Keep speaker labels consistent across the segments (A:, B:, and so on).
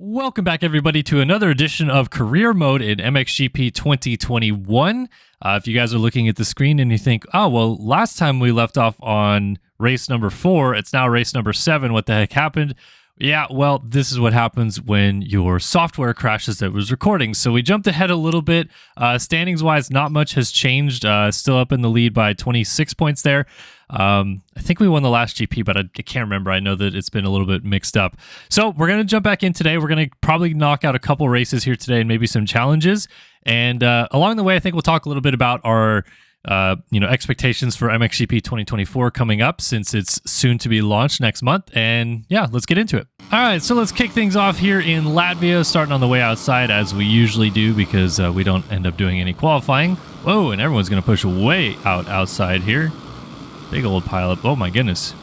A: Welcome back, everybody, to another edition of Career Mode in MXGP 2021. If you guys are looking at the screen and you think, oh, well, last time we left off on race number 4, it's now race number 7. What the heck happened? Yeah, well, this is what happens when your software crashes that was recording. So we jumped ahead a little bit. Standings-wise, not much has changed. Still up in the lead by 26 points there. I think we won the last GP, but I can't remember. I know that it's been a little bit mixed up. So we're going to jump back in today. We're going to probably knock out a couple races here today and maybe some challenges. And along the way, I think we'll talk a little bit about our expectations for MXGP 2024 coming up, since it's soon to be launched next month. And yeah, let's get into it. All right, so let's kick things off here in Latvia, starting on the way outside as we usually do, because we don't end up doing any qualifying. Whoa, and everyone's going to push way outside here. Big old pileup. Oh my goodness.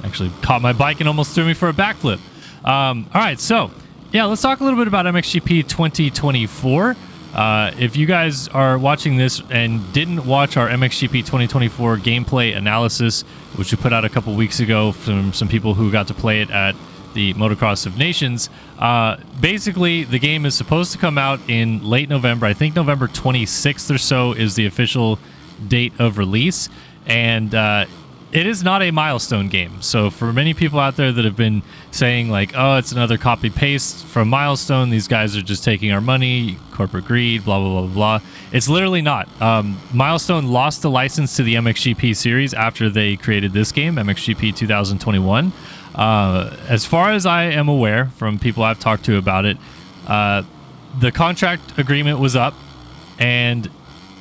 A: Actually caught my bike and almost threw me for a backflip. All right, so yeah, let's talk a little bit about MXGP 2024. If you guys are watching this and didn't watch our MXGP 2024 gameplay analysis, which we put out a couple weeks ago from some people who got to play it at the Motocross of Nations, basically the game is supposed to come out in late November. I think November 26th or so is the official date of release. And it is not a milestone game. So for many people out there that have been saying like, oh, it's another copy paste from Milestone, these guys are just taking our money, corporate greed, blah, blah, blah, blah. It's literally not. Milestone lost the license to the MXGP series after they created this game, MXGP 2021. As far as I am aware from people I've talked to about it, the contract agreement was up, and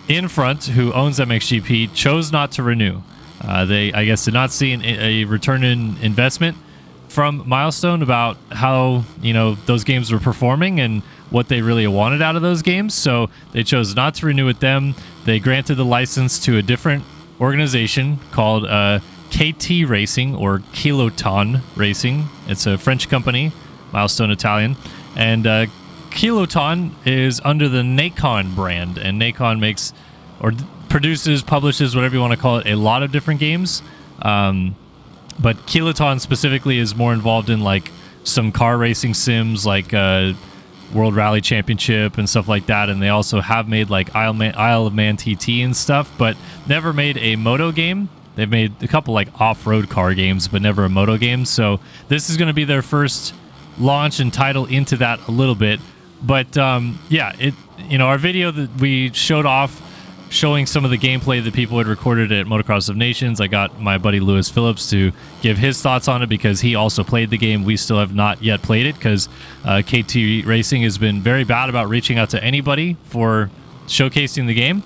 A: Infront, who owns MXGP, chose not to renew. They, I guess, did not see a return in investment from Milestone about how, those games were performing and what they really wanted out of those games. So they chose not to renew with them. They granted the license to a different organization called KT Racing, or Kiloton Racing. It's a French company, Milestone Italian. And Kiloton is under the Nacon brand, and Nacon makes or produces, publishes, whatever you want to call it, a lot of different games. But Kiloton specifically is more involved in like some car racing sims, like World Rally Championship and stuff like that. And they also have made like Isle of Man TT and stuff, but never made a moto game. They've made a couple like off-road car games, but never a moto game. So this is going to be their first launch and title into that a little bit. But yeah, our video that we showed off showing some of the gameplay that people had recorded at Motocross of Nations, I got my buddy Lewis Phillips to give his thoughts on it because he also played the game. We still have not yet played it because KT Racing has been very bad about reaching out to anybody for showcasing the game.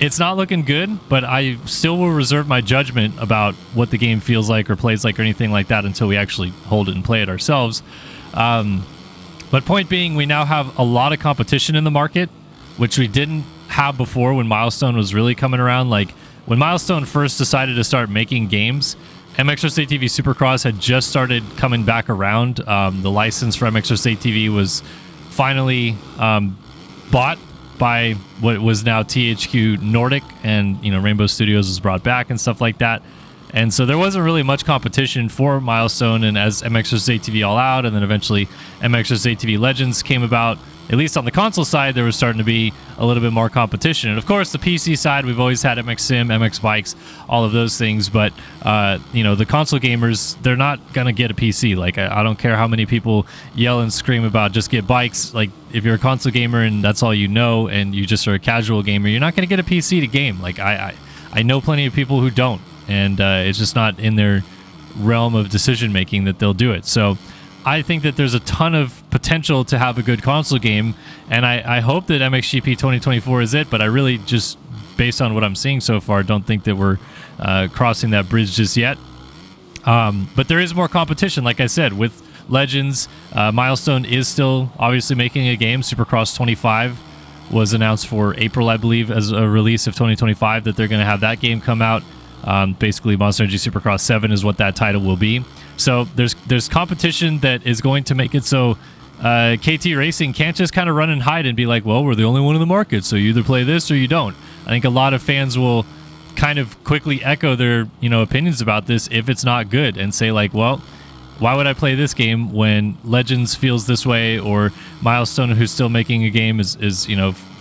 A: It's not looking good, but I still will reserve my judgment about what the game feels like or plays like or anything like that until we actually hold it and play it ourselves. But point being, we now have a lot of competition in the market, which we didn't have before when Milestone was really coming around. Like when Milestone first decided to start making games, MXGP TV Supercross had just started coming back around. The license for MXGP TV was finally bought by what was now THQ Nordic, and Rainbow Studios was brought back and stuff like that. And so there wasn't really much competition for Milestone, and as MXGP TV All Out and then eventually MXGP TV Legends came about, at least on the console side, there was starting to be a little bit more competition. And of course, the PC side, we've always had MX Sim, MX Bikes, all of those things. But, the console gamers, they're not going to get a PC. Like, I don't care how many people yell and scream about just get bikes. Like, if you're a console gamer and that's all you know, and you just are a casual gamer, you're not going to get a PC to game. Like, I know plenty of people who don't. And it's just not in their realm of decision making that they'll do it. So I think that there's a ton of potential to have a good console game, and I hope that MXGP 2024 is it, but I really just, based on what I'm seeing so far, don't think that we're crossing that bridge just yet. But there is more competition, like I said, with Legends. Milestone is still obviously making a game. Supercross 25 was announced for April, I believe, as a release of 2025, that they're going to have that game come out. Basically, Monster Energy Supercross 7 is what that title will be. So there's competition that is going to make it so KT Racing can't just kind of run and hide and be like, well, we're the only one in the market, so you either play this or you don't. I think a lot of fans will kind of quickly echo their opinions about this if it's not good and say like, well, why would I play this game when Legends feels this way, or Milestone, who's still making a game, is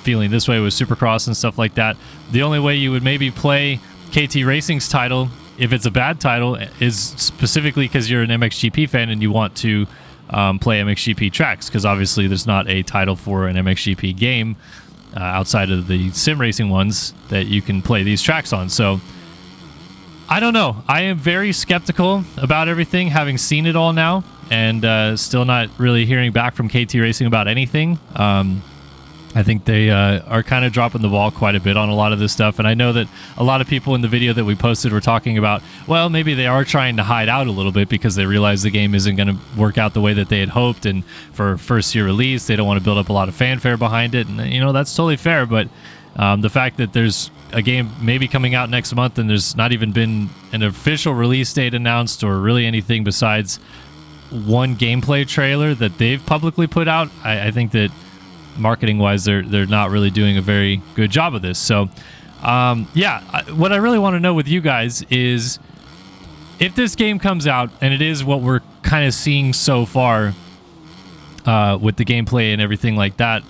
A: feeling this way with Supercross and stuff like that? The only way you would maybe play KT Racing's title, if it's a bad title, is specifically because you're an MXGP fan and you want to play MXGP tracks, because obviously there's not a title for an MXGP game outside of the sim racing ones that you can play these tracks on. So I don't know. I am very skeptical about everything, having seen it all now, and still not really hearing back from KT Racing about anything. I think they are kind of dropping the ball quite a bit on a lot of this stuff. And I know that a lot of people in the video that we posted were talking about, well, maybe they are trying to hide out a little bit because they realize the game isn't going to work out the way that they had hoped. And for first year release, they don't want to build up a lot of fanfare behind it. And, that's totally fair. But the fact that there's a game maybe coming out next month and there's not even been an official release date announced or really anything besides one gameplay trailer that they've publicly put out, I think that marketing wise they're not really doing a very good job of this. So what I really want to know with you guys is, if this game comes out and it is what we're kind of seeing so far with the gameplay and everything like that,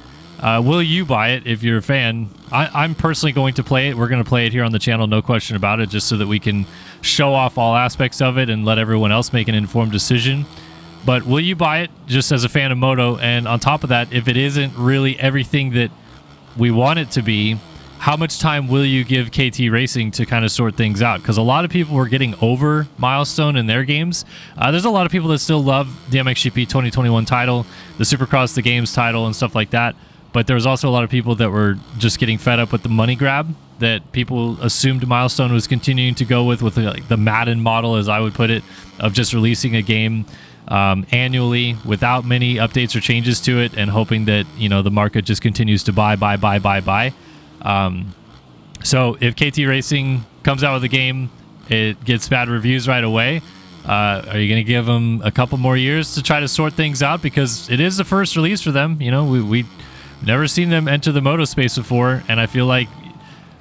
A: will you buy it if you're a fan? I'm personally going to play it. We're going to play it here on the channel, no question about it, just so that we can show off all aspects of it and let everyone else make an informed decision. But will you buy it just as a fan of Moto? And on top of that, if it isn't really everything that we want it to be, how much time will you give KT Racing to kind of sort things out? Because a lot of people were getting over Milestone in their games. There's a lot of people that still love the MXGP 2021 title, the Supercross, the games title, and stuff like that. But there was also a lot of people that were just getting fed up with the money grab that people assumed Milestone was continuing to go with like the Madden model, as I would put it, of just releasing a game annually without many updates or changes to it, and hoping that the market just continues to buy. So if KT Racing comes out with a game, it gets bad reviews right away, are you going to give them a couple more years to try to sort things out? Because it is the first release for them. We've never seen them enter the moto space before, and I feel like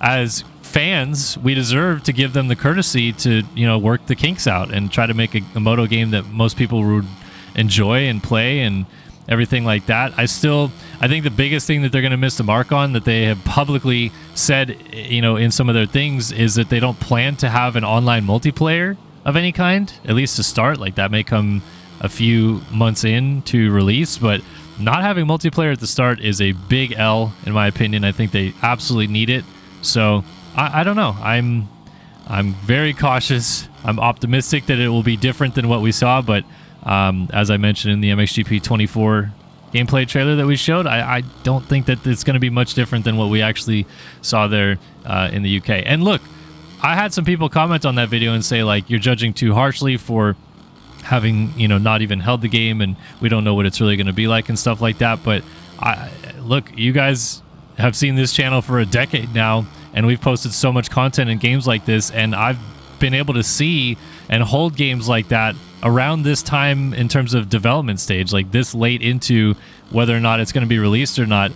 A: as fans, we deserve to give them the courtesy to work the kinks out and try to make a moto game that most people would enjoy and play and everything like that. I think the biggest thing that they're going to miss the mark on, that they have publicly said in some of their things, is that they don't plan to have an online multiplayer of any kind, at least to start. Like, that may come a few months in to release, but not having multiplayer at the start is a big L in my opinion. I think they absolutely need it. So I don't know. I'm very cautious. I'm optimistic that it will be different than what we saw, but as I mentioned in the MXGP 24 gameplay trailer that we showed, I don't think that it's going to be much different than what we actually saw there in the UK. And look, I had some people comment on that video and say, like, you're judging too harshly for having not even held the game, and we don't know what it's really going to be like and stuff like that. But look, you guys have seen this channel for a decade now, and we've posted so much content in games like this, and I've been able to see and hold games like that around this time in terms of development stage, like this late into whether or not it's going to be released or not,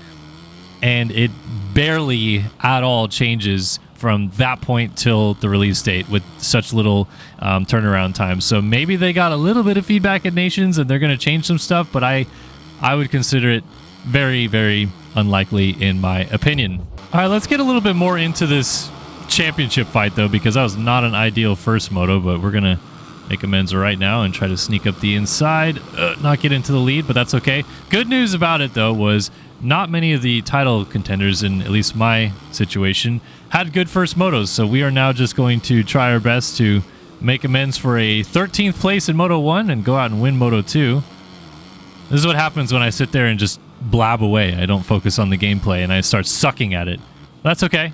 A: and it barely at all changes from that point till the release date with such little turnaround time. So maybe they got a little bit of feedback at Nations and they're going to change some stuff, but I would consider it very, very unlikely in my opinion. All right, let's get a little bit more into this championship fight though, because that was not an ideal first moto, but we're gonna make amends right now and try to sneak up the inside, not get into the lead, but that's okay. Good news about it though was not many of the title contenders, in at least my situation, had good first motos, so we are now just going to try our best to make amends for a 13th place in Moto 1 and go out and win Moto 2. This is what happens when I sit there and just blab away. I don't focus on the gameplay and I start sucking at it. That's okay.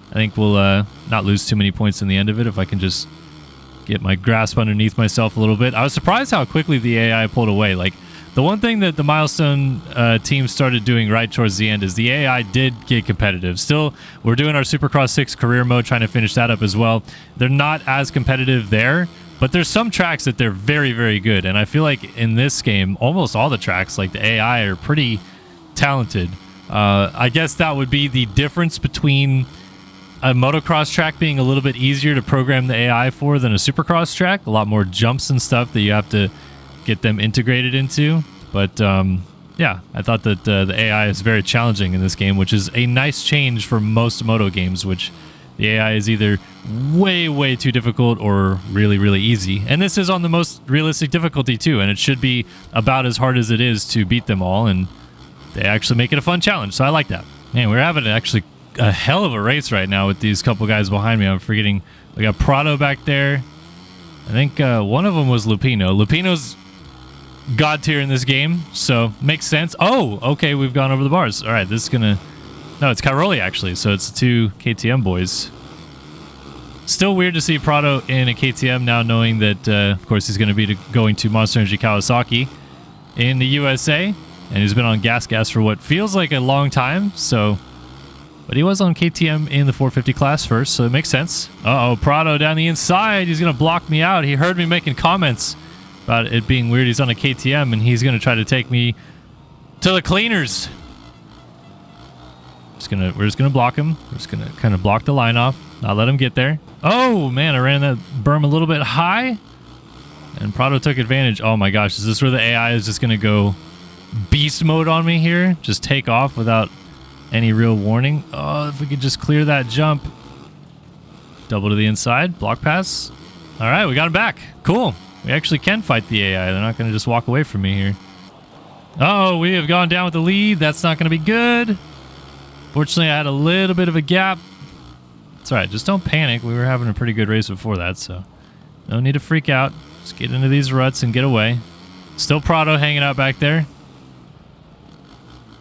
A: I think we'll not lose too many points in the end of it if I can just get my grasp underneath myself a little bit. I was surprised how quickly the AI pulled away. Like, the one thing that the Milestone team started doing right towards the end is the AI did get competitive. Still, we're doing our Supercross 6 career mode, trying to finish that up as well. They're not as competitive there, but there's some tracks that they're very, very good. And I feel like in this game, almost all the tracks, like the AI, are pretty talented. I guess that would be the difference between a motocross track being a little bit easier to program the AI for than a Supercross track. A lot more jumps and stuff that you have to get them integrated into. But yeah, I thought that the AI is very challenging in this game, which is a nice change for most moto games, which the AI is either way too difficult or really easy. And this is on the most realistic difficulty too, and it should be about as hard as it is to beat them all, and they actually make it a fun challenge, so I like that. Man, we're having actually a hell of a race right now with these couple guys behind me. I'm forgetting, we got Prado back there. I think one of them was Lupino. Lupino's god tier in this game, so makes sense. Oh, okay, we've gone over the bars. All right, this is gonna... No, it's Cairoli, actually, so it's the two KTM boys. Still weird to see Prado in a KTM now, knowing that, of course, he's going to be going to Monster Energy Kawasaki in the USA, and he's been on Gas for what feels like a long time, so... But he was on KTM in the 450 class first, so it makes sense. Uh-oh, Prado down the inside. He's going to block me out. He heard me making comments about it being weird. He's on a KTM, and he's going to try to take me to the cleaners. We're just gonna block him. We're just gonna kind of block the line off, not let him get there. Oh man, I ran that berm a little bit high, and Prado took advantage. Oh my gosh, is this where the AI is just gonna go beast mode on me here? Just take off without any real warning. Oh, if we could just clear that jump. Double to the inside, block pass. All right, we got him back. Cool. We actually can fight the AI. They're not gonna just walk away from me here. Oh, we have gone down with the lead. That's not gonna be good. Fortunately, I had a little bit of a gap. It's all right. Just don't panic. We were having a pretty good race before that, so no need to freak out. Just get into these ruts and get away. Still Prado hanging out back there.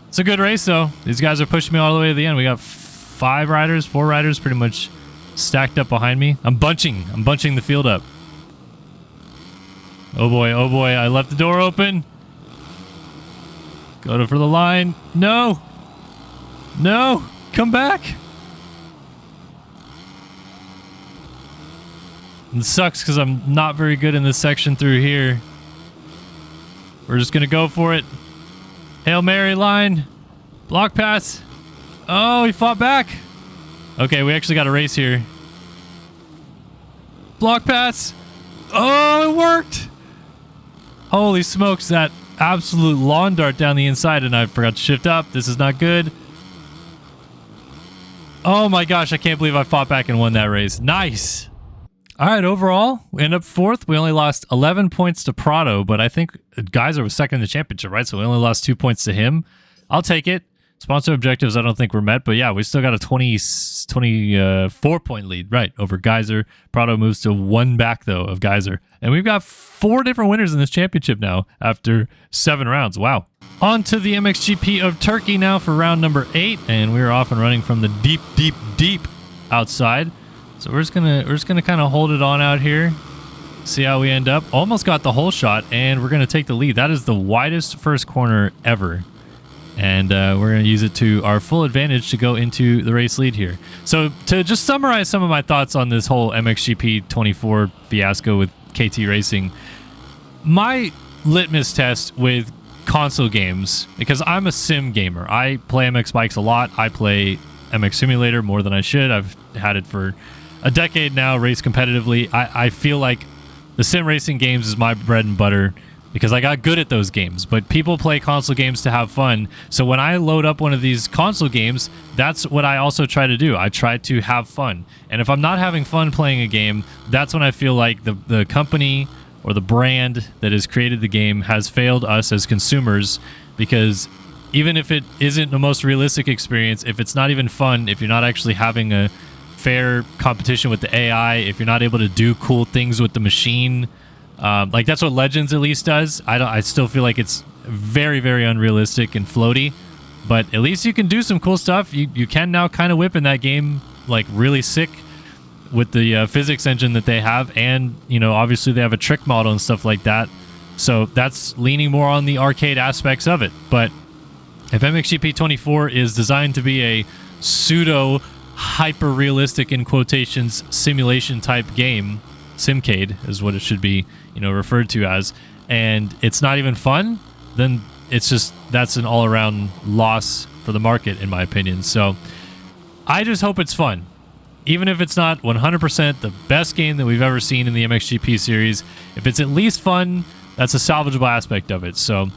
A: It's a good race, though. These guys are pushing me all the way to the end. We got 4 riders pretty much stacked up behind me. I'm bunching the field up. Oh boy, I left the door open. Go for the line. No! No! Come back! It sucks because I'm not very good in this section through here. We're just going to go for it. Hail Mary line. Block pass. Oh, he fought back. Okay, we actually got a race here. Block pass. Oh, it worked! Holy smokes, that absolute lawn dart down the inside, and I forgot to shift up. This is not good. Oh my gosh, I can't believe I fought back and won that race. Nice. All right, overall, we end up 4th. We only lost 11 points to Prado, but I think Geyser was second in the championship, right? So we only lost 2 points to him. I'll take it. Sponsor objectives I don't think were met, but yeah, we still got a 24-point lead, right, over Geyser. Prado moves to 1 back, though, of Geyser. And we've got 4 different winners in this championship now after 7 rounds. Wow. On to the MXGP of Turkey now for round number 8, and we're off and running from the deep outside. So we're just gonna kind of hold it on out here, see how we end up. Almost got the whole shot, and we're gonna take the lead. That is the widest first corner ever, and we're gonna use it to our full advantage to go into the race lead here. So to just summarize some of my thoughts on this whole MXGP 24 fiasco with KT Racing, my litmus test with console games, because I'm a sim gamer. I play MX bikes a lot. I play MX Simulator more than I should. I've had it for a decade now, race competitively. I feel like the sim racing games is my bread and butter because I got good at those games, but people play console games to have fun. So when I load up one of these console games, that's what I also try to do. I try to have fun. And if I'm not having fun playing a game, that's when I feel like the company or the brand that has created the game has failed us as consumers, because even if it isn't the most realistic experience, if it's not even fun, if you're not actually having a fair competition with the AI, if you're not able to do cool things with the machine, like that's what Legends at least does. I still feel like it's very unrealistic and floaty, but at least you can do some cool stuff. You can now kind of whip in that game like really sick with the physics engine that they have, and you know, obviously they have a trick model and stuff like that, so that's leaning more on the arcade aspects of it. But if MXGP 24 is designed to be a pseudo hyper realistic, in quotations, simulation type game, Simcade is what it should be, you know, referred to as, and it's not even fun, then it's just, that's an all-around loss for the market, in my opinion. So I just hope it's fun. Even if it's not 100% the best game that we've ever seen in the MXGP series, if it's at least fun, That's a salvageable aspect of it. So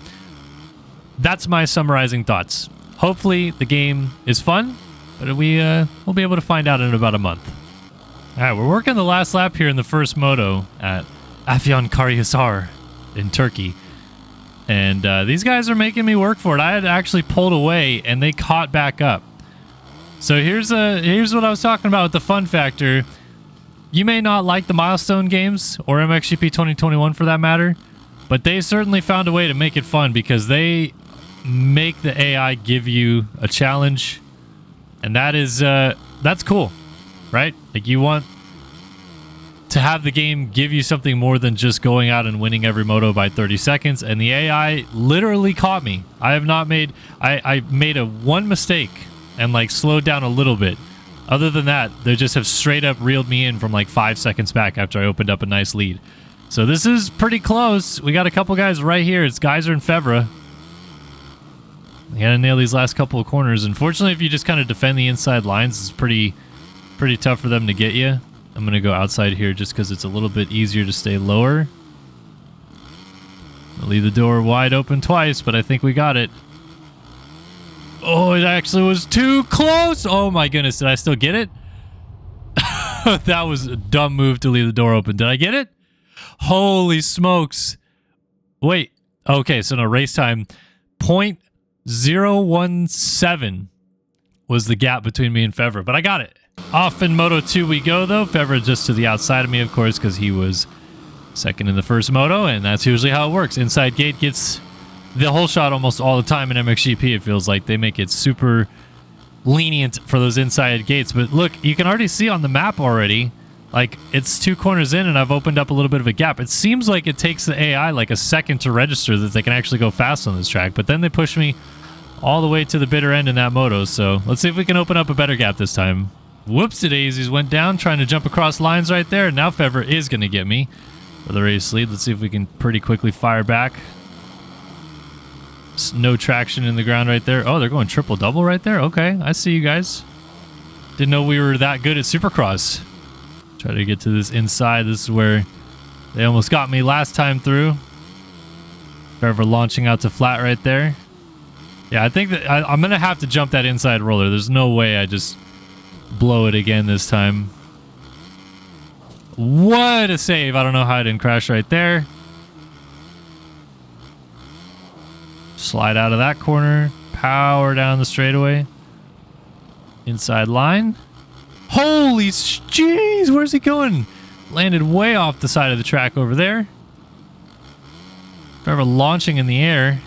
A: that's my summarizing thoughts. Hopefully the game is fun, but we'll be able to find out in about a month. All right, we're working the last lap here in the first moto at Afyonkarahisar in Turkey. And these guys are making me work for it. I had actually pulled away and they caught back up. So here's what I was talking about with the fun factor. You may not like the milestone games or MXGP 2021 for that matter, but they certainly found a way to make it fun because they make the AI give you a challenge, and that's cool, right? Like, you want to have the game give you something more than just going out and winning every moto by 30 seconds, and the AI literally caught me. I made one mistake and like slowed down a little bit. Other than that, they just have straight up reeled me in from like 5 seconds back after I opened up a nice lead. So this is pretty close. We got a couple guys right here. It's Geyser and Fevra. You gotta nail these last couple of corners. Unfortunately, if you just kind of defend the inside lines, it's pretty tough for them to get you. I'm gonna go outside here just because it's a little bit easier to stay lower. I'll leave the door wide open twice, but I think we got it. Oh, it actually was too close. Oh my goodness, did I still get it? That was a dumb move to leave the door open. Did I get it? Holy smokes. Wait. Okay, so no, race time. 0.017 was the gap between me and Fevra, but I got it. Off in Moto 2 we go, though. Fevra just to the outside of me, of course, because he was second in the first moto, and that's usually how it works. Inside gate gets the whole shot almost all the time in MXGP. It feels like they make it super lenient for those inside gates. But look, you can already see on the map already, like, it's 2 corners in and I've opened up a little bit of a gap. It seems like it takes the AI like a second to register that they can actually go fast on this track, but then they push me all the way to the bitter end in that moto. So let's see if we can open up a better gap this time. Whoopsie-daisies, went down trying to jump across lines right there. Now Fevra is going to get me for the race lead. Let's see if we can pretty quickly fire back. No traction in the ground right there. Oh, they're going triple-double right there? Okay, I see you guys. Didn't know we were that good at Supercross. Try to get to this inside. This is where they almost got me last time through. Fevra launching out to flat right there. Yeah, I think that I'm going to have to jump that inside roller. There's no way I just blow it again this time. What a save. I don't know how I didn't crash right there. Slide out of that corner. Power down the straightaway. Inside line. Holy jeez, where's he going? Landed way off the side of the track over there. Forever launching in the air.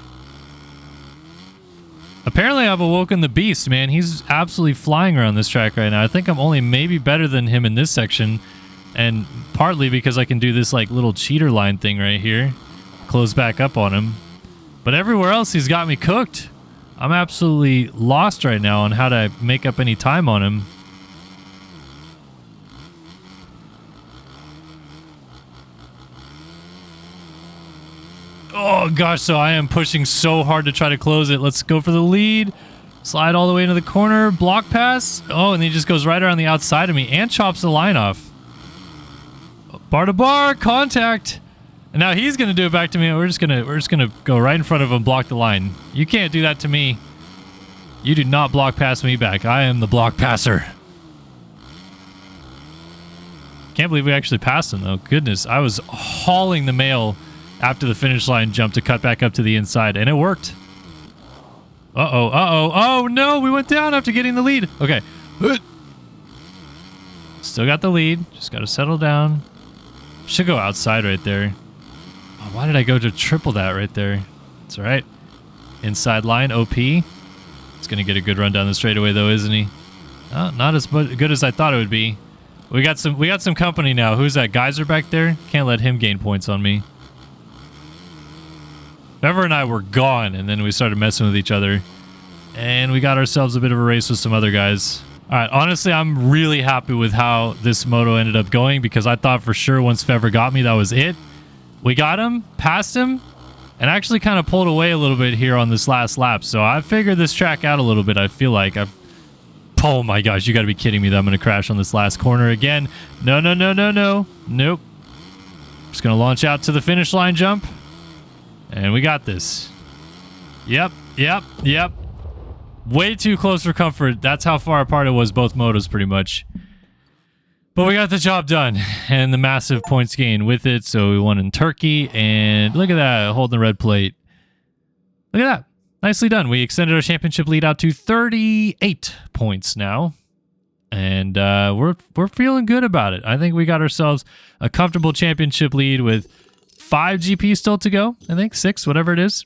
A: Apparently I've awoken the beast, man. He's absolutely flying around this track right now. I think I'm only maybe better than him in this section, and partly because I can do this like little cheater line thing right here. Close back up on him. But everywhere else he's got me cooked. I'm absolutely lost right now on how to make up any time on him. Oh gosh, so I am pushing so hard to try to close it. Let's go for the lead. Slide all the way into the corner. Block pass. Oh, and he just goes right around the outside of me and chops the line off. Bar to bar, contact. And now he's gonna do it back to me. We're just gonna go right in front of him, block the line. You can't do that to me. You do not block pass me back. I am the block passer. Can't believe we actually passed him though. Goodness, I was hauling the mail after the finish line jump to cut back up to the inside, and it worked. Uh-oh, uh-oh. Oh, no, we went down after getting the lead. Okay. Still got the lead. Just got to settle down. Should go outside right there. Oh, why did I go to triple that right there? It's all right. Inside line, OP. He's going to get a good run down the straightaway, though, isn't he? Oh, not as good as I thought it would be. We got some company now. Who's that? Geyser back there? Can't let him gain points on me. Fevra and I were gone, and then we started messing with each other. And we got ourselves a bit of a race with some other guys. All right, honestly, I'm really happy with how this moto ended up going because I thought for sure once Fevra got me, that was it. We got him, passed him, and actually kind of pulled away a little bit here on this last lap. So I figured this track out a little bit. I feel like oh my gosh, you got to be kidding me that I'm going to crash on this last corner again. No, no, no, no, no. Nope. Just going to launch out to the finish line jump. And we got this. Yep. Way too close for comfort. That's how far apart it was, both motos pretty much. But we got the job done and the massive points gain with it. So we won in Turkey, and look at that, holding the red plate. Look at that. Nicely done. We extended our championship lead out to 38 points now. And we're feeling good about it. I think we got ourselves a comfortable championship lead with 5 GPs still to go. I think 6, whatever it is.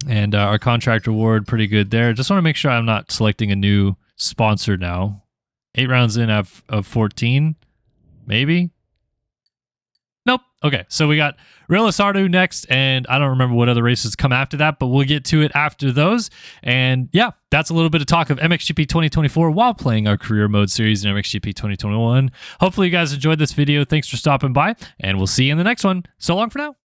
A: And our contract reward, pretty good there. Just want to make sure I'm not selecting a new sponsor now. 8 rounds in of 14, maybe? Nope. Okay, so we got Real Asardu next, and I don't remember what other races come after that, but we'll get to it after those. And yeah, that's a little bit of talk of MXGP 2024 while playing our career mode series in MXGP 2021. Hopefully you guys enjoyed this video. Thanks for stopping by, and we'll see you in the next one. So long for now.